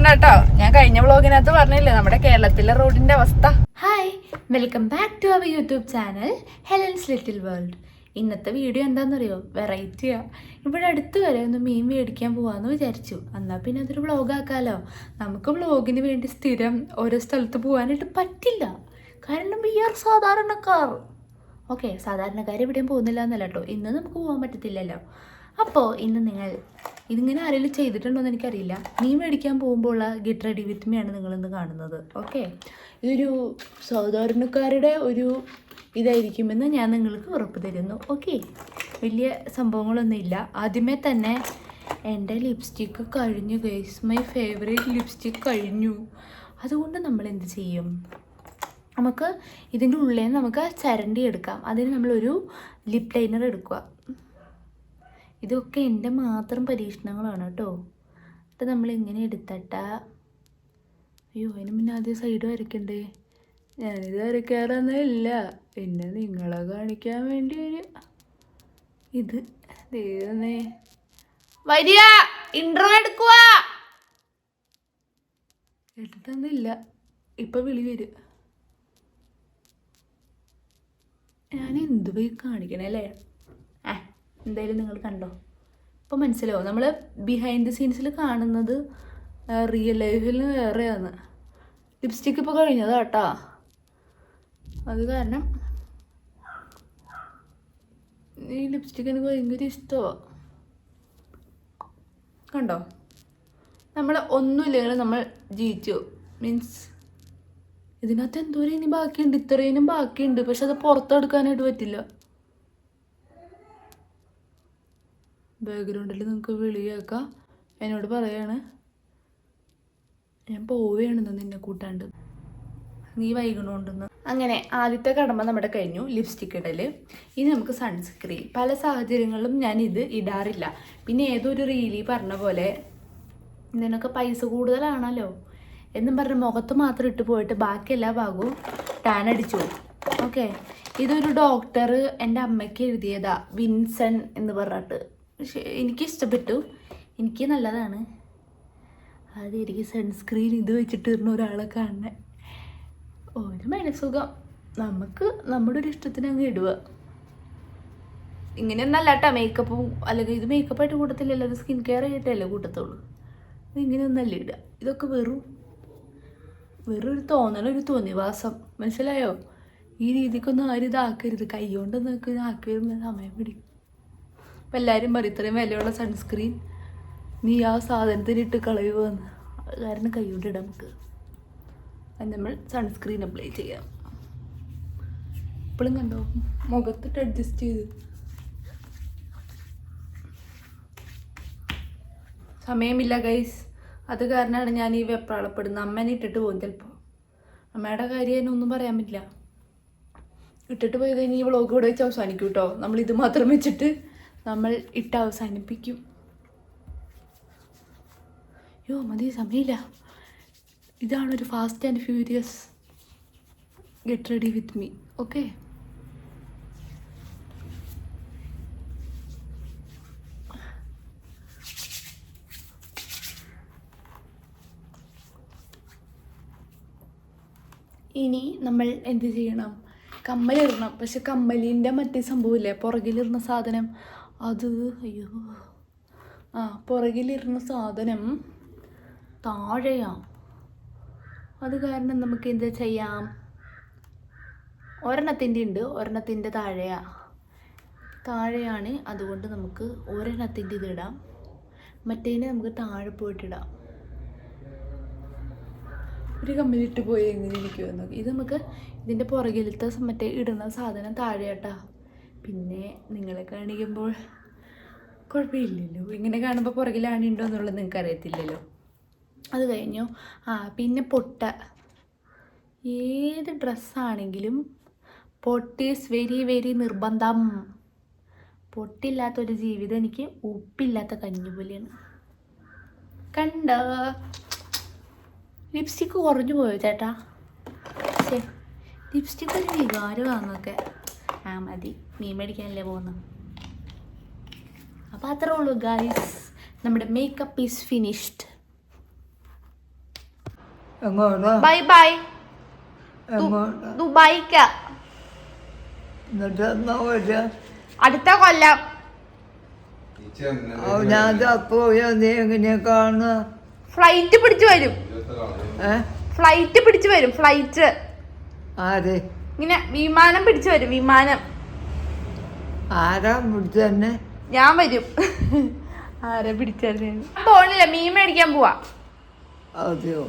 പറയണ കേട്ടോ. ഞാൻ കഴിഞ്ഞ വ്ളോഗിനകത്ത് പറഞ്ഞില്ലേ നമ്മുടെ കേരളത്തിലെ റോഡിന്റെ അവസ്ഥ. Hi, welcome back to our YouTube channel Helen's little world. ഇന്നത്തെ വീഡിയോ എന്താണെന്നറിയോ? വെറൈറ്റിയാ. ഇവിടെ അടുത്ത് വരെ ഒന്ന് മീൻ മേടിക്കാൻ പോവാന്ന് വിചാരിച്ചു. എന്നാൽ പിന്നെ അതൊരു വ്ളോഗാക്കാലോ. നമുക്ക് വ്ളോഗിന് വേണ്ടി സ്ഥിരം ഓരോ സ്ഥലത്ത് പോകാനായിട്ട് പറ്റില്ല. കാരണം വി ആർ സാധാരണക്കാർ. ഓക്കെ, സാധാരണക്കാർ എവിടെയും പോകുന്നില്ല എന്നല്ല കേട്ടോ, ഇന്ന് നമുക്ക് പോകാൻ പറ്റത്തില്ലല്ലോ. അപ്പോൾ ഇന്ന് നിങ്ങൾ ഇതിങ്ങനെ ആരെങ്കിലും ചെയ്തിട്ടുണ്ടോ എന്ന് എനിക്കറിയില്ല. മീൻ മേടിക്കാൻ പോകുമ്പോഴുള്ള ഗെറ്റ് റെഡി വിത്ത് മീ ആണ് നിങ്ങളിന്ന് കാണുന്നത്. ഓക്കെ, ഇതൊരു സാധാരണക്കാരുടെ ഒരു ഇതായിരിക്കുമെന്ന് ഞാൻ നിങ്ങൾക്ക് ഉറപ്പ് തരുന്നു. ഓക്കെ, വലിയ സംഭവങ്ങളൊന്നുമില്ല. ആദ്യമേ തന്നെ എൻ്റെ ലിപ്സ്റ്റിക്ക് കഴിഞ്ഞു ഗൈസ്. മൈ ഫേവറേറ്റ് ലിപ്സ്റ്റിക്ക് കഴിഞ്ഞു. അതുകൊണ്ട് നമ്മൾ എന്ത് ചെയ്യും? നമുക്ക് ഇതിൻ്റെ ഉള്ളിൽ നമുക്ക് ചരണ്ടി എടുക്കാം. അതിന് നമ്മളൊരു ലിപ് ലൈനർ എടുക്കുക. ഇതൊക്കെ എൻ്റെ മാത്രം പരീക്ഷണങ്ങളാണ് കേട്ടോ. എന്നിട്ട് നമ്മൾ ഇങ്ങനെ എടുത്തിട്ടാ, അയ്യോ അതിന് മുന്നേ ആദ്യം സൈഡ് വരയ്ക്കണ്ടേ. ഞാനിത് വരയ്ക്കാറൊന്നുമില്ല, പിന്നെ നിങ്ങളെ കാണിക്കാൻ വേണ്ടി ഒരു ഇത് ദൈവമേ. വരിക, ഇൻട്രോ എടുക്കുക. എടുത്തൊന്നുമില്ല, ഇപ്പം വിളി വരും. ഞാൻ എന്ത് പോയി കാണിക്കണേ അല്ലേ? എന്തായാലും നിങ്ങൾ കണ്ടോ, ഇപ്പോൾ മനസ്സിലാവും. നമ്മൾ ബിഹൈൻഡ് ദി സീൻസിൽ കാണുന്നത് റിയൽ ലൈഫിൽ വേറെയാണ്. ലിപ്സ്റ്റിക്ക് ഇപ്പോൾ കഴിഞ്ഞതാ കേട്ടോ. അത് കാരണം ഈ ലിപ്സ്റ്റിക്ക് എനിക്ക് ഭയങ്കര ഇഷ്ടമാണ്. കണ്ടോ, നമ്മൾ ഒന്നുമില്ലെങ്കിൽ നമ്മൾ ജയിച്ചു. മീൻസ് ഇതിനകത്ത് എന്തോരം ഇനി ബാക്കിയുണ്ട്, ഇത്രയും ബാക്കിയുണ്ട്. പക്ഷെ അത് പുറത്തെടുക്കാനായിട്ട് പറ്റില്ല. ബാക്ക്ഗ്രൗണ്ടിൽ നിങ്ങൾക്ക് വിളി കേൾക്കാം. എന്നോട് പറയാണ് ഞാൻ പോവുകയാണെന്ന് നിന്നെ കൂട്ടാണ്ട്, നീ വൈകണോണ്ടെന്ന്. അങ്ങനെ ആദ്യത്തെ കടമ്പ നമ്മുടെ കഴിഞ്ഞു, ലിപ്സ്റ്റിക് ഇടൽ. ഇനി നമുക്ക് സൺസ്ക്രീൻ. പല സാഹചര്യങ്ങളിലും ഞാൻ ഇത് ഇടാറില്ല. പിന്നെ ഏതൊരു റീലി പറഞ്ഞ പോലെ നിനക്ക് പൈസ കൂടുതലാണല്ലോ എന്നും പറഞ്ഞ് മുഖത്ത് മാത്രം ഇട്ട് പോയിട്ട് ബാക്കി എല്ലാ ഭാഗവും ടാൻ അടിച്ചു. ഓക്കെ, ഇതൊരു ഡോക്ടർ എൻ്റെ അമ്മയ്ക്ക് എഴുതിയതാ, വിൻസൺ എന്ന് പറഞ്ഞിട്ട്. പക്ഷേ എനിക്കിഷ്ടപ്പെട്ടു, എനിക്ക് നല്ലതാണ്. അത് എനിക്ക് സൺസ്ക്രീൻ ഇത് വെച്ചിട്ട് ഇരുന്ന ഒരാളെ കാണണേ ഒരു മനസ്സുഖം. നമുക്ക് നമ്മുടെ ഒരു ഇഷ്ടത്തിന് അങ്ങ് ഇടുക. ഇങ്ങനെയൊന്നല്ല കേട്ടോ മേക്കപ്പും, അല്ലെങ്കിൽ ഇത് മേക്കപ്പായിട്ട് കൂട്ടത്തില്ലല്ലോ, അത് സ്കിൻ കെയർ ആയിട്ടല്ലേ കൂട്ടത്തുള്ളൂ. ഇത് ഇങ്ങനെയൊന്നല്ല ഇടുക. ഇതൊക്കെ വെറും ഒരു തോന്നലൊരു തോന്നിവാസം, മനസ്സിലായോ? ഈ രീതിക്കൊന്നും ആരും ഇതാക്കരുത്. കൈ കൊണ്ട് നോക്കി ഇതാക്കി വരുന്ന സമയം പിടിക്കും. അപ്പം എല്ലാവരും പറയും ഇത്രയും വിലയുള്ള സൺസ്ക്രീൻ നീ ആ സാധനത്തിനിട്ട് കളയുമെന്ന്. അത് കാരണം കൈ കൊണ്ട് ഇടാം നമുക്ക്. അത് നമ്മൾ സൺസ്ക്രീൻ അപ്ലൈ ചെയ്യാം. ഇപ്പോഴും കണ്ടോ മുഖത്തിട്ട് അഡ്ജസ്റ്റ് ചെയ്ത്. സമയമില്ല ഗൈസ്, അത് കാരണമാണ് ഞാൻ ഈ വെപ്രാളപ്പെടുന്നത്. അമ്മേനെ ഇട്ടിട്ട് പോകും ചിലപ്പോൾ. അമ്മയുടെ കാര്യം അതിനൊന്നും പറയാൻ പറ്റില്ല. ഇട്ടിട്ട് പോയി കഴിഞ്ഞാൽ ഈ വ്ളോഗ് ഇവിടെ വെച്ച് അവസാനിക്കും കേട്ടോ. നമ്മളിത് മാത്രം വെച്ചിട്ട് നമ്മൾ ഇട്ട് അവസാനിപ്പിക്കും. യോ മതി, സമയമില്ല. ഇതാണൊരു fast and furious get ready with me. Okay, ഇനി നമ്മൾ എന്ത് ചെയ്യണം? കമ്മലിടണം. പക്ഷെ കമ്മലിൻ്റെ മറ്റേ സംഭവമില്ലേ, പുറകിലിരുന്ന സാധനം, അത് അയ്യോ പുറകിലിരുന്ന സാധനം താഴെയാണ്. അത് കാരണം നമുക്ക് എന്താ ചെയ്യാം? ഒരെണ്ണത്തിൻ്റെ ഉണ്ട്, ഒരെണ്ണത്തിൻ്റെ താഴെയാണ്. അതുകൊണ്ട് നമുക്ക് ഒരെണ്ണത്തിൻ്റെ ഇതിടാം, മറ്റേതിന് നമുക്ക് താഴെ പോയിട്ടിടാം. ഒരു കമ്പിലിട്ട് പോയി എങ്ങനെ ഇരിക്കുമെന്ന്. ഇത് നമുക്ക് ഇതിൻ്റെ പുറകിലത്തെ മറ്റേ ഇടുന്ന സാധനം താഴെയാട്ടാ. പിന്നെ നിങ്ങളെ കാണിക്കുമ്പോൾ കുഴപ്പമില്ലല്ലോ, ഇങ്ങനെ കാണുമ്പോൾ പുറകിലാണുണ്ടോ എന്നുള്ളത് നിങ്ങൾക്ക് അറിയത്തില്ലല്ലോ. അത് കഴിഞ്ഞു. പിന്നെ പൊട്ട. ഏത് ഡ്രസ്സാണെങ്കിലും പൊട്ടീസ് വെരി വെരി നിർബന്ധം. പൊട്ടില്ലാത്തൊരു ജീവിതം എനിക്ക് ഉപ്പില്ലാത്ത കഞ്ഞി പോലെയാണ്. കണ്ട ലിപ്സ്റ്റിക്ക് കുറഞ്ഞു പോയോ ചേട്ടാ? ശേ, ലിപ്സ്റ്റിക്ക് ഒരു വികാരമാണെന്നൊക്കെ. മതി, മീൻ മേടിക്കാനല്ലേ പോകുന്നത്. അപ്പോൾ അത്രേ ഉള്ളൂ ഗൈസ്, നമ്മുടെ മേക്കപ്പ് ഈസ് ഫിനിഷ്ഡ്. എങ്ങോട്ടാ? Bye bye. എങ്ങോട്ടാ? ദുബായിക്ക. എന്നിട്ട് എന്നാ വരിക? അടുത്ത കൊല്ലം. ഞാൻ ചത്തുപോയാ നീ എങ്ങനെയാ കാണുക? ഫ്ലൈറ്റ് പിടിച്ചു വരും. ഫ്ലൈറ്റ് പിടിച്ചു വരും. ഫ്ലൈറ്റ്. ആര്? ഇങ്ങനെ വിമാനം പിടിച്ചു വരും. വിമാനം. ആരാ പിടിച്ചു തന്നെ? ഞാൻ വരും. ആരെ പിടിച്ചു പോണില്ല. മീൻ മേടിക്കാൻ പോവാ. അതെയോ?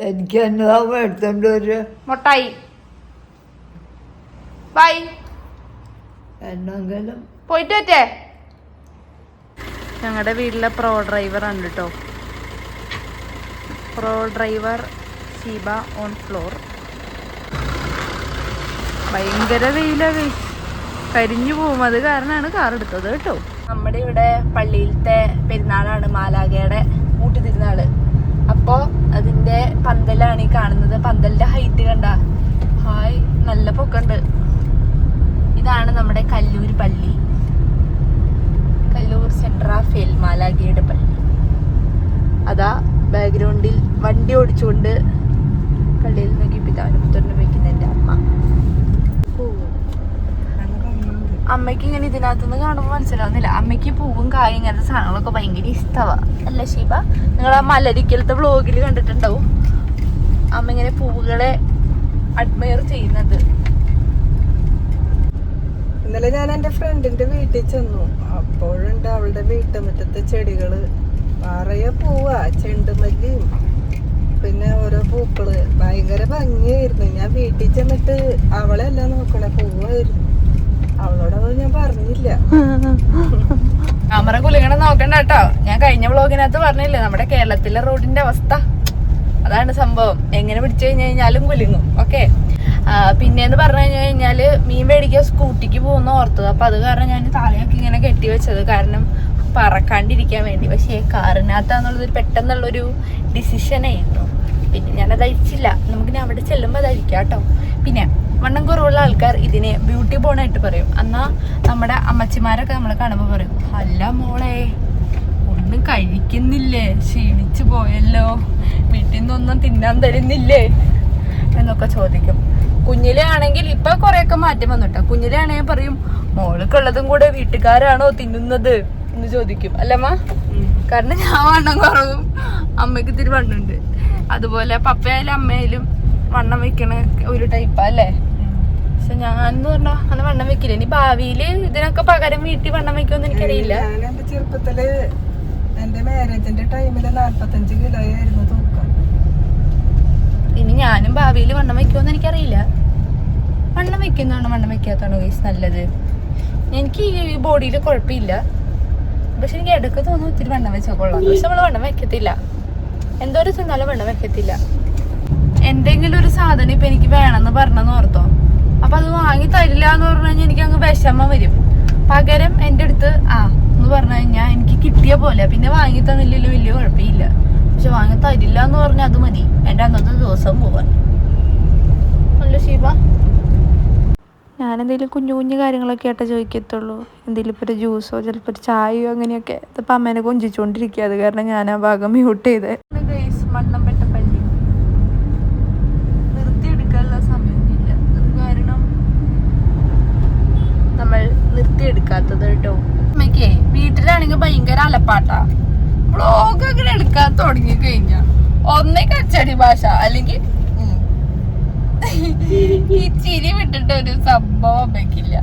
എനിക്ക് എന്നതാ എടുത്തോണ്ട് വരിക? മുട്ടായി. ബൈ. എന്നെങ്കിലും പോയിട്ട് പറ്റേ. ഞങ്ങളുടെ വീട്ടിലെ പ്രോ ഡ്രൈവറാണ് കേട്ടോ. Pro driver Sheeba on floor. ഭയങ്കര വെയിലാണ്, കരിഞ്ഞു പോകും. അത് കാരണമാണ് കാർ എടുത്തത് കേട്ടോ. നമ്മുടെ ഇവിടെ പള്ളിയിലത്തെ പെരുന്നാളാണ്, മാലാഖയുടെ ഊട്ടി തിരുനാള്. അപ്പോൾ അതിൻ്റെ പന്തലാണ് ഈ കാണുന്നത്. പന്തലിൻ്റെ ഹൈറ്റ് കണ്ട, ഹായ്, നല്ല പൊക്കമുണ്ട്. ഇതാണ് നമ്മുടെ കല്ലൂർ പള്ളി, കല്ലൂർ സെൻട്ര ഫെയിൽ മാലാഖയുടെ പള്ളി. അതാ ബാക്ക്ഗ്രൗണ്ടിൽ വണ്ടി ഓടിച്ചുകൊണ്ട് പള്ളിയിൽ നോക്കി പിതാവിന് പുത്രന് വയ്ക്കുന്ന എൻ്റെ അമ്മ. അമ്മയ്ക്ക് ഇങ്ങനെ ഇതിനകത്തുനിന്ന് കാണുമ്പോൾ മനസ്സിലാവുന്നില്ല. അമ്മയ്ക്ക് പൂവും കായും ഇങ്ങനത്തെ സാധനങ്ങളൊക്കെ ഭയങ്കര ഇഷ്ടമാണ് അല്ല ഷീബ? നിങ്ങൾ ആ മലരിക്കലത്തെ വ്ളോഗിൽ കണ്ടിട്ടുണ്ടാവും അമ്മ ഇങ്ങനെ പൂവുകളെ അഡ്മയർ ചെയ്യുന്നത്. ഇന്നലെ ഞാൻ എൻ്റെ ഫ്രണ്ടിന്റെ വീട്ടിൽ ചെന്നു. അപ്പോഴുണ്ട് അവളുടെ വീട്ടുമുറ്റത്തെ ചെടികള് നിറയെ പൂവാ, ചെണ്ടുമല്ലിയും പിന്നെ ഓരോ പൂക്കള്. ഭയങ്കര ഭംഗിയായിരുന്നു. ഞാൻ വീട്ടിൽ ചെന്നിട്ട് അവളെല്ലാം നോക്കണേ, പൂവായിരുന്നു. അവളോട് ഞാൻ പറഞ്ഞില്ല. ക്യാമറ കുലുങ്ങണം നോക്കണ്ട കേട്ടോ. ഞാൻ കഴിഞ്ഞ വ്ളോഗിനകത്ത് പറഞ്ഞില്ലേ നമ്മുടെ കേരളത്തിലെ റോഡിന്റെ അവസ്ഥ. അതാണ് സംഭവം. എങ്ങനെ പിടിച്ചു കഴിഞ്ഞാലും കുലുങ്ങും. ഓക്കെ. പിന്നെന്ന് പറഞ്ഞു കഴിഞ്ഞാല് മീൻ മേടിക്കാൻ സ്കൂട്ടിക്ക് പോകുന്ന ഓർത്തത്. അപ്പൊ അത് കാരണം ഞാൻ തലയൊക്കെ ഇങ്ങനെ കെട്ടി വെച്ചത്, കാരണം പറക്കാണ്ടിരിക്കാൻ വേണ്ടി. പക്ഷേ കാറിനകത്താന്നുള്ളത് പെട്ടെന്നുള്ളൊരു ഡിസിഷനായിരുന്നു. പിന്നെ ഞാനത് അഴിച്ചില്ല. നമുക്കിനി അവിടെ ചെല്ലുമ്പോൾ അത് അഴിക്കാം കേട്ടോ. പിന്നെ വണ്ണം കുറവുള്ള ആൾക്കാർ ഇതിനെ ബ്യൂട്ടി ബോണായിട്ട് പറയും. എന്നാ നമ്മുടെ അമ്മച്ചിമാരൊക്കെ നമ്മളെ കാണുമ്പോൾ പറയും, അല്ല മോളെ ഒന്നും കഴിക്കുന്നില്ലേ, ക്ഷീണിച്ചു പോയല്ലോ, വീട്ടിൽ നിന്നൊന്നും തിന്നാൻ തരുന്നില്ലേ എന്നൊക്കെ ചോദിക്കും. കുഞ്ഞിലെ ആണെങ്കിൽ ഇപ്പൊ കൊറേയൊക്കെ മാറ്റം വന്നിട്ടോ. കുഞ്ഞിലെ ആണെങ്കിൽ പറയും, മോൾക്കുള്ളതും കൂടെ വീട്ടുകാരാണോ തിന്നുന്നത് എന്ന് ചോദിക്കും. അല്ലമ്മ? കാരണം ഞാൻ വണ്ണം കുറവും അമ്മയ്ക്ക് ഇത്തിരി വണ്ണുണ്ട്. അതുപോലെ പപ്പയായാലും അമ്മയായാലും വണ്ണം വെക്കണ ഒരു ടൈപ്പാ അല്ലേ? പക്ഷെ ഞാൻ എന്ന് പറഞ്ഞാ അങ്ങനെ വണ്ണം വെക്കില്ല. ഇനി ഭാവിയില് ഇതിനൊക്കെ പകരം വീട്ടിൽ വണ്ണം വെക്കുമെന്ന് എനിക്കറിയില്ല. ഞാൻ എന്റെ ചെറുപ്പത്തില് എന്റെ മാരേജിന്റെ ടൈമില് 45 കിലോ ആയിരുന്നു തൂക്കം. ഇനി ഞാനും ഭാവിയിൽ വണ്ണം വെക്കുമെന്ന് എനിക്കറിയില്ല. വണ്ണം വെക്കുന്നതാണോ വണ്ണം വെക്കാത്തതാണോ ഗൈസ് നല്ലത്? എനിക്ക് ഈ ബോഡിയിൽ കുഴപ്പമില്ല. പക്ഷെ എനിക്ക് ഇടയ്ക്ക് തോന്നുന്നു ഒത്തിരി വണ്ണം വെച്ചാൽ കൊള്ളാം. പക്ഷെ നമ്മള് വണ്ണം വെക്കത്തില്ല. എന്തോ ഒരു തിന്നാലും വണ്ണം വെക്കത്തില്ല. എന്തെങ്കിലും ഒരു സാധനം ഇപ്പൊ എനിക്ക് വേണമെന്ന് പറഞ്ഞെന്ന് ഓർത്തോ, അപ്പൊ അത് വാങ്ങി തരില്ല എന്ന് പറഞ്ഞു കഴിഞ്ഞാൽ എനിക്ക് അങ്ങ് വിഷമം വരും. പകരം എൻ്റെ അടുത്ത് എന്ന് പറഞ്ഞു കഴിഞ്ഞാൽ എനിക്ക് കിട്ടിയ പോലെ, പിന്നെ വാങ്ങി തന്നില്ലല്ലോ വലിയ കുഴപ്പമില്ല. പക്ഷെ വാങ്ങി തരില്ല എന്ന് പറഞ്ഞാൽ അത് മതി എൻ്റെ അന്നത്തെ ദിവസം പോവാൻ. അല്ല ഷീബ? ഞാനെന്തെങ്കിലും കുഞ്ഞു കുഞ്ഞു കാര്യങ്ങളൊക്കെ ആയിട്ട് ചോദിക്കത്തുള്ളൂ. എന്തെങ്കിലും ഇപ്പോൾ ഒരു ജ്യൂസോ ചിലപ്പോൾ ഒരു ചായയോ അങ്ങനെയൊക്കെ. ഇതിപ്പോൾ അമ്മേനെ കൊഞ്ചിച്ചുകൊണ്ടിരിക്കുക. അത് കാരണം ഞാൻ ആ ഭാഗം മ്യൂട്ട് ചെയ്തേ. മണ്ണമ്പെട്ട പള്ളി നിർത്തിയെടുക്കാനുള്ള സമയമൊന്നുമില്ല. അത് കാരണം നമ്മൾ നിർത്തിയെടുക്കാത്തത് കേട്ടോ. അമ്മയ്ക്കേ വീട്ടിലാണെങ്കിൽ ഭയങ്കര അലപ്പാട്ടാ. വ്ളോഗ് അങ്ങനെ എടുക്കാൻ തുടങ്ങി കഴിഞ്ഞാ ഒന്നേ കച്ചടി ഭാഷ, അല്ലെങ്കിൽ ഈ ചിരി വിട്ടിട്ട് ഒരു സംഭവം വെക്കില്ല,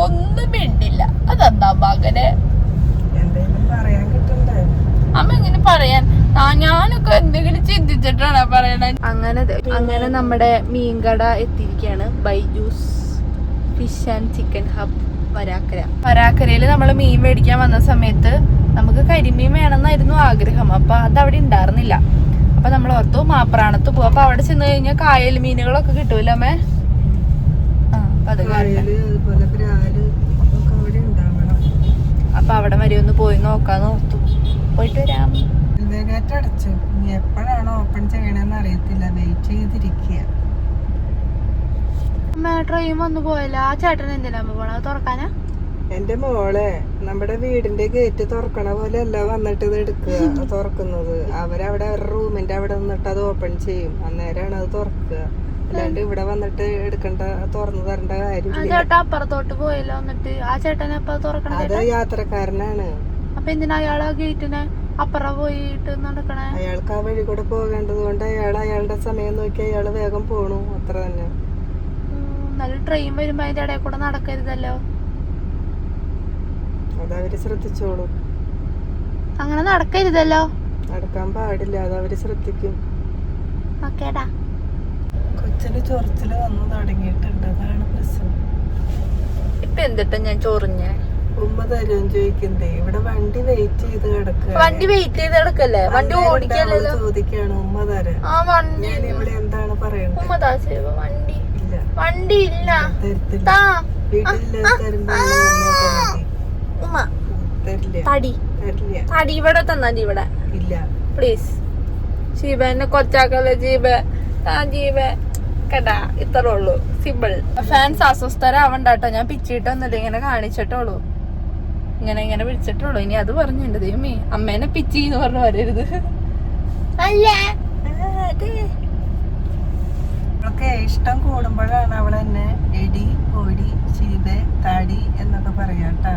ഒന്നും മിണ്ടില്ല. അതെന്താ മകനെ എന്തെങ്കിലും പറയാൻ കിട്ടണ്ടേ? അമ്മ എങ്ങനെ പറയാൻ? ഞാനൊക്കെ എന്തെങ്കിലും ചിന്തിച്ചിട്ടാണ് പറയണേ. അങ്ങനെ നമ്മുടെ മീൻകട എത്തിയിരിക്കുകയാണ്. Byju's fish and chicken hub Varakkara. വരാക്കരയിൽ നമ്മൾ മീൻ മേടിക്കാൻ വന്ന സമയത്ത് നമുക്ക് കരിമീൻ വേണമെന്നായിരുന്നു ആഗ്രഹം. അപ്പൊ അതവിടെ ഉണ്ടായിരുന്നില്ല. അപ്പൊ നമ്മൾ ഓർത്തു മാപ്രാണത്ത് പോവാ. അപ്പൊ അവിടെ ചെന്ന് കഴിഞ്ഞാൽ കായൽ മീനുകളൊക്കെ കിട്ടൂല അമ്മേ? അത് അപ്പൊ അവിടെ വരെ ഒന്ന് പോയി നോക്കാന്ന് ഓർത്തു. പോയിട്ട് വരാം. ഗേറ്റ് അടച്ചു. ഇനി എപ്പോഴാണ് ഓപ്പൺ ചെയ്യണമെന്ന് അറിയത്തില്ല. വെയിറ്റ് ചെയ്തിരിക്കുക. അമ്മ ട്രെയിൻ വന്നു പോയല്ലോ. ആ ചേട്ടൻ എന്തിനാ അമ്മ പോണത്? തുറക്കാനാ? എന്റെ മോളെ നമ്മുടെ വീടിന്റെ ഗേറ്റ് തുറക്കണ പോലെ അല്ല വന്നിട്ട് ഇത് എടുക്കുക തുറക്കുന്നത്. അവരവിടെ അവരുടെ റൂമിന്റെ അവിടെ നിന്നിട്ട് അത് ഓപ്പൺ ചെയ്യും. അന്നേരമാണ് അത് തുറക്കുക. അല്ലാണ്ട് ഇവിടെ വന്നിട്ട് എടുക്കണ്ട തുറന്നു തരേണ്ട കാര്യമില്ല. ചേട്ടാ അപ്പുറത്തോട്ട് പോയല്ലോ, എന്നിട്ട് ആ ചേട്ടനെ അപ്പൊ തുറക്കണം. അത് യാത്രക്കാരനാണ്. അപ്പൊ എന്തിനാ അയാൾ ആ ഗേറ്റിനെ അപ്പുറം പോയിട്ട് നടക്കണേ? അയാൾക്ക് ആ വഴി കൂടെ പോകേണ്ടത് കൊണ്ട് അയാളുടെ സമയം നോക്കി അയാള് വേഗം പോണു, അത്ര തന്നെ. നല്ല ട്രെയിൻ വരുമ്പോ അതിന്റെ ഇടയിൽ കൂടെ നടക്കരുതല്ലോ. അതവര് ശ്രദ്ധിച്ചോളൂ. അങ്ങനെ നടക്കരുതല്ലോ. നടക്കാൻ പാടില്ല, അതവര് ശ്രദ്ധിക്കും. ഓക്കേടാ. കൊച്ചില് ചൊറിച്ചില് വന്നു തുടങ്ങിയിട്ടുണ്ട്, അതാണ് പ്രശ്നം. ഇപ്പൊ എന്തിട്ടാ ഞാൻ ചൊറിഞ്ഞേ? ഉമ്മ തരും ചോദിക്കുന്നേ. ഇവിടെ വണ്ടി വെയിറ്റ് ചെയ്ത് കിടക്കുക. വണ്ടി വെയിറ്റ് ചെയ്ത് കിടക്കല്ലേ? വണ്ടി ഓടിക്കല്ലോ. ചോദിക്കാണ് ഉമ്മ തരാൻ. ആ വണ്ടി ഞാൻ ഇവിടെ എന്താണ് പറയണ്ടത്? ഉമ്മ താ വണ്ടി ഇല്ല, വണ്ടി ഇല്ല. തരത്തില്ല. താ വീട്ടില് തരുമ്പോ ഉമ്മ തരില്ല, തടി തരില്ല. തടി ഇവിടെ തന്നാ ഇവിടെ ഇല്ല, പ്ലീസ്. ജീവ എന്നെ കൊച്ചാക്കല്ലേ ജീവ. ആ ജീവ കേട്ടാ, ഇത്രേ ഉള്ളൂ, സിമ്പിൾ. ഫാൻസ് അസ്വസ്ഥരാവണ്ടാട്ടോ, ഞാൻ പിച്ചിട്ടൊന്നുമില്ല, ഇങ്ങനെ കാണിച്ചിട്ടുള്ളൂ, ഇങ്ങനെ വിളിച്ചിട്ടുള്ളൂ. ഇനി അത് പറഞ്ഞിട്ടുണ്ട് ദൈവമേ, അമ്മേനെ പിച്ചി എന്ന് പറഞ്ഞു വരരുത്. അവൾക്ക് ഇഷ്ടം കൂടുമ്പോഴാണ് അവൾ എന്നെ എടി പൊടി ചീബ താടി എന്നൊക്കെ പറയാട്ടാ.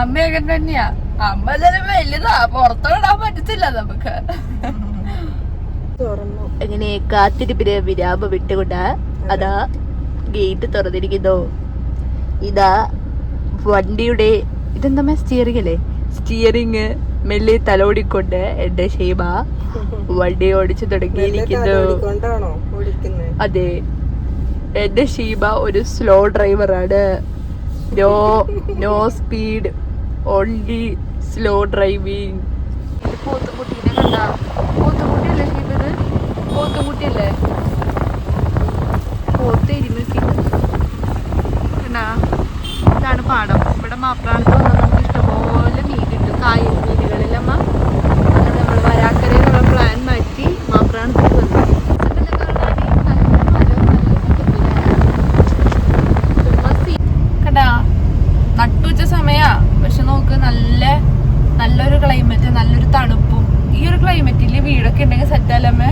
അമ്മയൊക്കെ തന്നെയാ. അമ്മ ചിലപ്പോ വലുതാ, പുറത്തോടാൻ പറ്റത്തില്ല നമുക്ക്. തുറന്നു. അങ്ങനെ കാത്തിരിപ്പിന് വിരാമം വിട്ടുകൊണ്ട് അതാ ഗേറ്റ് തുറന്നിരിക്കുന്നു. ഇതാ വണ്ടിയുടെ ഇതെന്താ സ്റ്റിയറിംഗ് അല്ലേ? സ്റ്റിയറിംഗ് മെല്ലെ തലോടിക്കൊണ്ട് എന്റെ ഷീമ വണ്ടി ഓടിച്ചു തുടങ്ങിയിരിക്കുന്നു. കൊണ്ടാണോ ഓടിക്കുന്നത്? അതെ, എന്റെ ഷീമ ഒരു സ്ലോ ഡ്രൈവറാണ്. No speed, only slow driving. പോത്തുകുട്ടീനെ കണ്ടാ? പോത്തുകുട്ടിയല്ലേ ഷീമത്? പോത്തുകുട്ടിയല്ലേ? പോത്ത് എരിമിട്ടുണ്ട്. ഇതാണ് പാടം. ഇവിടെ മാപ്രാണത്ത് വന്നാൽ നമുക്ക് ഇഷ്ടംപോലെ മീൻ കിട്ടും, കായൽ മീനുകളിലമ്മ. അങ്ങനെ നമ്മൾ വരാക്കരയിലുള്ള പ്ലാൻ മാറ്റി മാപ്രാണത്തേക്ക് വന്നു. കണ്ടാ, നട്ടുച്ച സമയാ, പക്ഷെ നോക്ക് നല്ലൊരു ക്ലൈമറ്റ്, നല്ലൊരു തണുപ്പും. ഈ ഒരു ക്ലൈമറ്റില് വീടൊക്കെ ഉണ്ടെങ്കിൽ സെറ്റല്ലമ്മേ.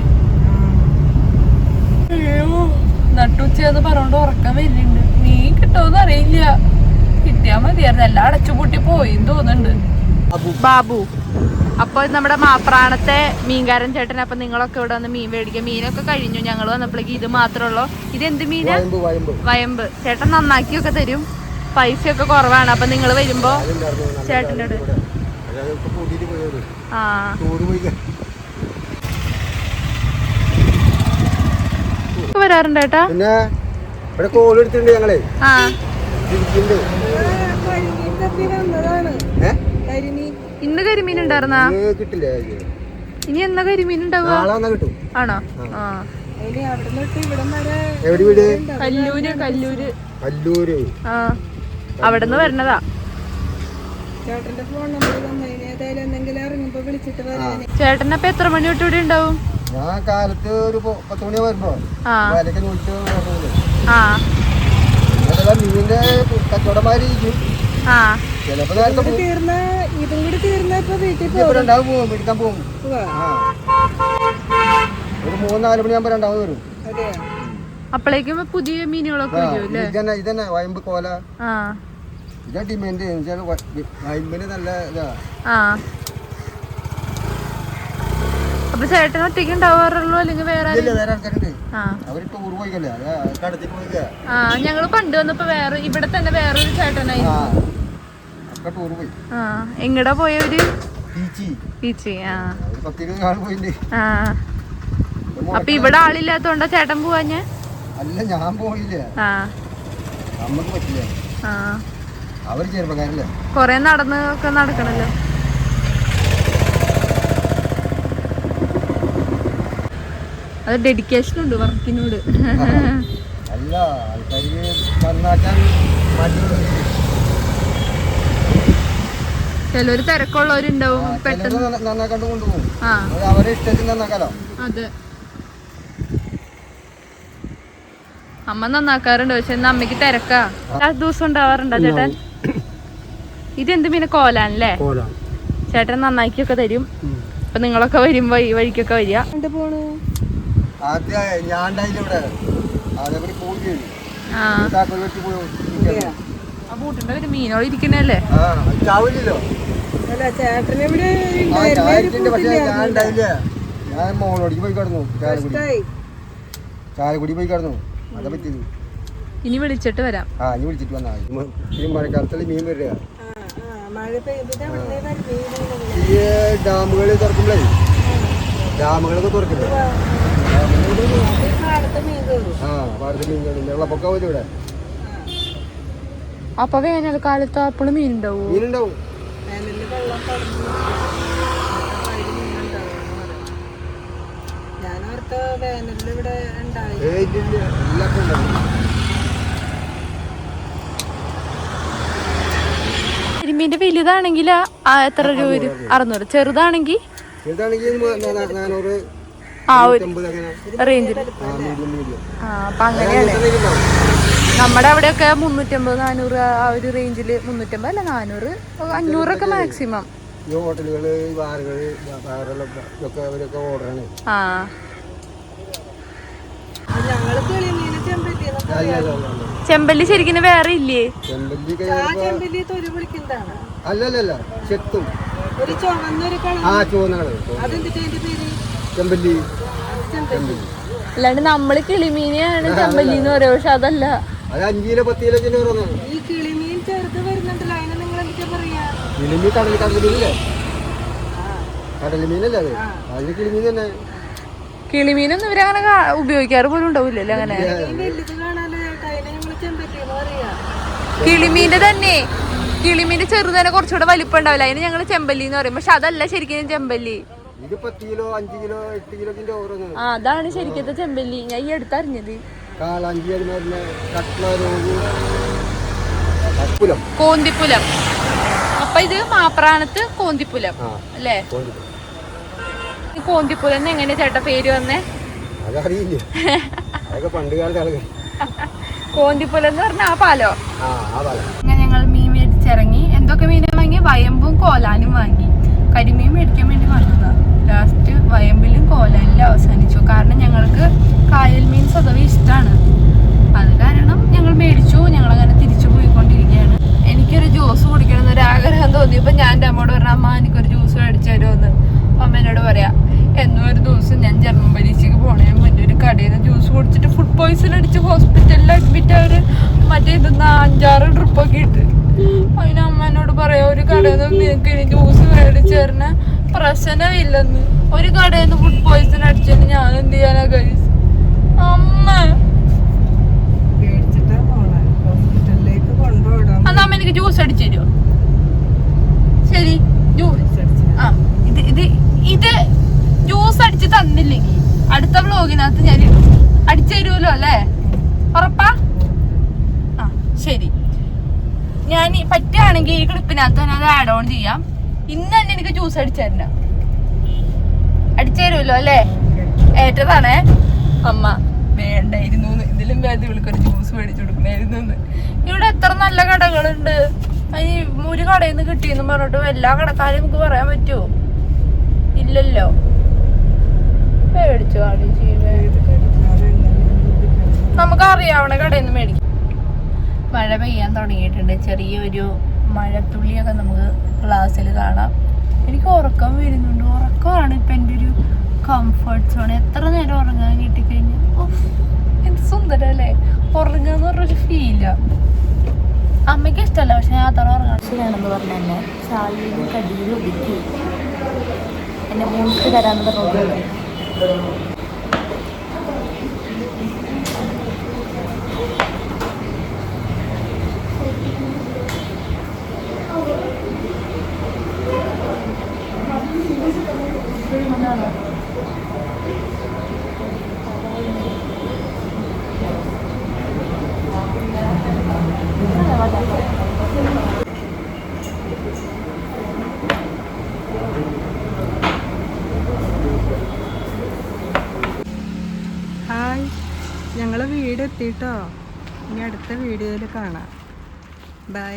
നട്ടുച്ചയെന്ന് പറഞ്ഞോണ്ട് ഉറക്കം വരുന്നുണ്ട്. മീൻ കിട്ടുമെന്ന് അറിയില്ല, കിട്ടിയാ മതിയായിരുന്നു. എല്ലാം അടച്ചുപൂട്ടി പോയിന്ന് തോന്നുന്നുണ്ട്. ബാബു അപ്പൊ നമ്മുടെ മാപ്രാണത്തെ മീൻകാരൻ ചേട്ടൻ, അപ്പൊ നിങ്ങളൊക്കെ ഇവിടെ വന്ന് മീൻ മേടിക്കുക. മീനൊക്കെ കഴിഞ്ഞു, ഞങ്ങൾ വന്നപ്പോഴേക്ക് ഇത് മാത്രമല്ലോ. ഇത് എന്ത് മീനാ? വയമ്പ്. ചേട്ടൻ നന്നാക്കിയൊക്കെ തരും, പൈസയൊക്കെ കുറവാണ്. അപ്പൊ നിങ്ങൾ വരുമ്പോ ചേട്ടൻ്റെ അടുത്ത് വരാറുണ്ട് ചേട്ടാ. പിന്നെ ഇവിടെ കോൾ എടുത്തിട്ടുണ്ട് ഞങ്ങളെ. ആ ഇന്ന് കരിമീൻ ഉണ്ടായിരുന്നാ? കിട്ടില്ലേ? ഇനി എന്നാ കരിമീൻ ഉണ്ടാവുക? കിട്ടും. ആണോ? ആ എവിടെ വീട്? കല്ലൂര്. ആ അവിടുന്ന് വരണതാ. ചേട്ടന്റെ ഫോൺ നമ്പർ ഏതായാലും എന്തെങ്കിലും ഇറങ്ങുമ്പോ വിളിച്ചിട്ട് പറയാൻ. ചേട്ടനപ്പൊ എത്ര മണി തൊട്ട് ഇവിടെ ഉണ്ടാവും? ഞാൻ കാലത്ത് ഒരു 10 മണി വരുമ്പോ വിലക്ക് നോക്കിട്ട് മീനിന്റെ കച്ചവടമായിരിക്കും. ചിലപ്പോ നേരത്തെ ഇതും കൂടി തീർന്ന വീട്ടിൽ പോകും, മേടിക്കാൻ പോകും. ഒരു 3-4 മണിയാകുമ്പോ രണ്ടാമത് വരും. അപ്പോഴേക്കും പുതിയ മീനുകളൊക്കെ ഇതന്നെ വയമ്പ് കോല. ഇതാ ഡിമാൻഡ്. വയമ്പിന് നല്ല ഇതാ. അപ്പൊ ചേട്ടൻ ഒറ്റയ്ക്ക് ഉണ്ടാവാറുള്ളൂ അല്ലെങ്കിൽ വേറെ ആൾക്കാരുണ്ട്? അവര് ടൂർ പോയിക്കല്ലേ, കടത്തിൽ പോയിക്ക. ഞങ്ങള് പണ്ട് വന്നപ്പോ ഇവിടെ തന്നെ വേറൊരു ചേട്ടനായി ടൂർ പോയി. എങ്ങടാ പോയവര്? ബീച്ച്. അപ്പൊ ഇവിടെ ആളില്ലാത്തോണ്ടാ ചേട്ടൻ പോവാഞ്ഞ? അല്ല, ഞാൻ പോയില്ല, നമ്മക്ക് പറ്റില്ല. അവര് ചെറുപ്പക്കാരല്ലേ, കൊറേ നടന്നൊക്കെ നടക്കണല്ലോ. അത് ഡെഡിക്കേഷൻ ഉണ്ട് വർക്കിനോട്. അല്ല, ആൾക്കാർക്ക് നന്നാക്കാൻ ചിലര് തിരക്കുള്ളവരുണ്ടാവും, പെട്ടെന്ന് നന്നാക്കാണ്ട് കൊണ്ടുപോകും. അവരെ ഇഷ്ടത്തിന് നന്നാക്കാലോ. അതെ, അമ്മ നന്നാക്കാറുണ്ട്, പക്ഷെ ഇന്ന് അമ്മയ്ക്ക് തിരക്കാ. ദിവസം ഉണ്ടാവാറുണ്ടോ ചേട്ടൻ? ഇതെന്ത് മീനെ? കോലാനല്ലേ? കോലാണ്. ചേട്ടൻ നന്നാക്കിയൊക്കെ തരും. അപ്പൊ നിങ്ങളൊക്കെ വരുമ്പോ ഈ വഴിക്കൊക്കെ വരിക. പോണു ആദ്യം ഞാൻ ഉണ്ടായില്ല ഇവിടെ. അതേപോലെ പോയി ചെയ്തു. ആ താക്കോൽ വെച്ച് പോയി. ആ ബൂട്ടിന്റെ ഒരു മീനോട് ഇരിക്കണല്ലേ? ആ ചാവില്ലല്ലോ. അല്ല ചേട്ടന് ഇവിടെ ആ ചായക്കുണ്ട്. പക്ഷെ ഞാൻ ഉണ്ടായില്ല. ഞാൻ മോളോടിക്ക് പോയി കിടന്നു. ചാലക്കുടി പോയി കിടന്നു. അതാ പറ്റിയത്. ഇനി വിളിച്ചിട്ട് വരാം. ആ ഇനി വിളിച്ചിട്ട് വന്നാ ഈ മഴക്കാലത്തല്ലേ മീൻ വരിക. മഴ പെയ്തിട്ട് ഈ ഡാമുകൾ തുറക്കുമ്പോഴേ ഡാമുകളൊക്കെ തുറക്കില്ലേ? പാടത്തെ മീൻ കയറും. ആ പാടത്തെ മീൻ വെള്ളപ്പൊക്കം വരും ഇവിടെ. അപ്പൊ വേനൽക്കാലത്ത് അപ്പോഴും മീൻ ഉണ്ടാവും? മീനുണ്ടാവും. വേനലിൽ വെള്ളം പടർന്നു ഞാനോർത്ത വേനലിൽ ഇവിടെ ഉണ്ടായി. എല്ലാവർക്കും ഉണ്ടാവും. കരിമീന്റെ വലുതാണെങ്കിൽ എത്ര രൂപ വരും? 600. ചെറുതാണെങ്കിൽ ചെറുതാണെങ്കിൽ 400 ആ ഒരു 50 അങ്ങനെ. റേഞ്ചിൽ. മീഡിയം. ആ അപ്പൊ അങ്ങനെയാണ്. നമ്മുടെ അവിടെയൊക്കെ 350 400 ആ ഒരു റേഞ്ചില്. 350 അല്ല 400 500 മാക്സിമം. ഈ ഹോട്ടലുകള് ബാറുകള് ഇതൊക്കെ അവരൊക്കെ ഓർഡറാണ്. ആ ഞങ്ങള് കിളിമീന് ചെമ്പല്ലി ചെമ്പല്ലി ശരിക്കും വേറെ ഇല്ലേ? ചെമ്പല്ലി ചെമ്പല്ലി തൊലി വിളിക്കുന്നതാണ്. അല്ലല്ല ചെത്തും. ഒരു ചുവന്നൊരു കളർ. ആ ചുവന്ന കളർ. അതെന്തിട്ട് അതിന്റെ പേര്? ചെമ്പല്ലി. അല്ലാണ്ട് നമ്മള് കിളിമീനെയാണ് ചെമ്പല്ലി എന്ന് പറയാം. പക്ഷെ അതല്ല. അത് 5 കിലോ 10 കിലോ ഓരോന്നാണ്. ഈ കിളിമീൻ ചെറുത് വരുന്നുണ്ടല്ലോ, അതിനെ നിങ്ങൾ എന്താ പറയാ? കിളിമീൻ കടൽമീനല്ലേ? കടൽമീനല്ലേ അത്? അതിന് കിളിമീൻ തന്നെ. കിളിമീനൊന്നും ഇവരങ്ങനെ ഉപയോഗിക്കാറ് പോലും ഉണ്ടാവില്ലല്ലോ അങ്ങനെ. വലുത് കാണാലോ ചേട്ടാ, അതിനെ ഞങ്ങള് ചെമ്പല്ലി എന്ന് പറയാ. കിളിമീന്റെ തന്നെ കിളിമീന്റെ ചെറുതന്നെ കുറച്ചുകൂടെ വലിപ്പം ഉണ്ടാവില്ല. അതിന് ഞങ്ങള് ചെമ്പല്ലി എന്ന് പറയും. പക്ഷെ അതല്ല ശരിക്കും ചെമ്പല്ലി. ഇത് 10 കിലോ 5 കിലോ 8 കിലോ ഓരോന്നാണ്. ആ അതാണ് ശരിക്കത്തെ ചെമ്പല്ലി. ഞാൻ ഈ അടുത്തറിഞ്ഞത്. കാളാഞ്ചി അതുമാതിരി കട്ട്ള രോഗി പുലം കോന്തിപ്പുലം. അപ്പൊ ഇത് മാപ്രാണത്ത് കോന്തിപ്പുലം അല്ലേ? ഈ കോന്തിപ്പുലം എങ്ങനെയാ ചേട്ടാ പേര് വന്നേ? അതറിയില്ല. അതൊക്കെ പണ്ട് കാലത്ത് ആളുകൾ. കോന്തിപ്പുലം എന്ന് പറഞ്ഞ ആ പാലോ? ആ പാലം. അങ്ങനെ ഞങ്ങൾ മീൻ മേടിച്ചിറങ്ങി. എന്തൊക്കെ മീനെ വാങ്ങി? വയമ്പും കോലാനും വാങ്ങി. കരിമീൻ മേടിക്കാൻ വേണ്ടി വന്നതാ. ലാസ്റ്റ് വയമ്പിലും കോലാനിലും അവസാനിച്ചു. കാരണം ഞങ്ങൾക്ക് കായൽ മീൻ സ്വതവേ ഇഷ്ടമാണ്. അത് കാരണം ഞങ്ങൾ മേടിച്ചു. ഞങ്ങളങ്ങനെ തിരിച്ചു പോയിക്കൊണ്ടിരിക്കുകയാണ്. എനിക്കൊരു ജ്യൂസ് കുടിക്കണം എന്നൊരു ആഗ്രഹം തോന്നിയപ്പോൾ ഞാൻ എൻ്റെ അമ്മയോട് പറഞ്ഞു, അമ്മ എനിക്കൊരു ജ്യൂസ് മേടിച്ചു തരുമെന്ന്. അമ്മ എന്നോട് പറയാം, എന്നും ഒരു ദിവസം ഞാൻ ജർമ്മൻ പരീക്ഷയ്ക്ക് പോണേ മുന്നേ ഒരു കടയിൽ നിന്ന് ജ്യൂസ് കുടിച്ചിട്ട് ഫുഡ് പോയിസൺ അടിച്ച് ഹോസ്പിറ്റലിൽ അഡ്മിറ്റ് അവർ മറ്റേ ഇതൊന്ന് 5-6 ട്രിപ്പൊക്കെ ഇട്ട്. അതിന് അമ്മ എന്നോട് പറയാം, ഒരു കടയിൽ നിന്ന് നിനക്ക് ഇനി ജ്യൂസ് മേടിച്ചു തരണ പ്രശ്നമില്ലെന്ന്. ഒരു കടയിൽ നിന്ന് ഫുഡ് പോയിസൺ അടിച്ചതിന് ഞാൻ എന്ത് ചെയ്യാനാ ഗൈസ്? അമ്മ പേടിച്ചിട്ടാ പോണെ. ഹോസ്പിറ്റലിലേക്ക് കൊണ്ടുപോടാം. അന്ന് അമ്മ എനിക്ക് ജ്യൂസ് അടിച്ചു തരുമോ? ശരി ആ ഇത് ജ്യൂസ് അടിച്ച് തന്നില്ലെങ്കിൽ അടുത്ത വ്ലോഗിനകത്ത് ഞാൻ അടിച്ചു തരുമല്ലോ അല്ലേ? ഉറപ്പാ? ആ ശരി. ഞാൻ പറ്റുകയാണെങ്കിൽ ഈ ക്ലിപ്പിനകത്ത് തന്നെ അത് ആഡ് ഓൺ ചെയ്യാം. ഇന്ന് തന്നെ എനിക്ക് ജ്യൂസ് അടിച്ചു തരണം. അടിച്ചു തരുമല്ലോ അല്ലേ? ഏറ്റതാണേ. അമ്മ വേണ്ടായിരുന്നു, ഇതിലും വേദി വിളിക്കൊരു ജ്യൂസ് മേടിച്ചു കൊടുക്കണായിരുന്നു. ഇവിടെ എത്ര നല്ല കടകളുണ്ട്. ഈ ഒരു കടയിൽ നിന്ന് കിട്ടിയെന്ന് പറഞ്ഞിട്ട് എല്ലാ കടക്കാരും നമുക്ക് പറയാൻ പറ്റുമോ? ഇല്ലല്ലോ. മേടിച്ചു നമുക്ക് അറിയാവണ കടയിൽ നിന്ന് മേടിക്കും. മഴ പെയ്യാൻ തുടങ്ങിയിട്ടുണ്ട്. ചെറിയൊരു മഴത്തുള്ളിയൊക്കെ നമുക്ക് ക്ലാസ്സിൽ കാണാം. എനിക്ക് ഉറക്കം വരുന്നുണ്ട്. ഉറക്കമാണ് ഇപ്പം എൻ്റെ ഒരു കംഫർട്ട് സോൺ. എത്ര നേരം ഉറങ്ങാൻ കിട്ടിക്കഴിഞ്ഞാൽ എന്ത് സുന്ദരല്ലേ ഉറങ്ങുക എന്ന് പറഞ്ഞൊരു ഫീലാണ്. അമ്മയ്ക്ക് ഇഷ്ടമല്ല, പക്ഷെ ഞാൻ അത്ര ഉറങ്ങാൻ ശരിയാണെന്ന് പറഞ്ഞു തന്നെ ചായയും കടിയും ഒതുക്കി എന്നെ മൂക്ക് തരാമെന്ന് പറഞ്ഞു. ഹായ്, ഞങ്ങളെ വീട് എത്തിട്ടോ. ഇനി അടുത്ത വീഡിയോയിൽ കാണാം. ബൈ.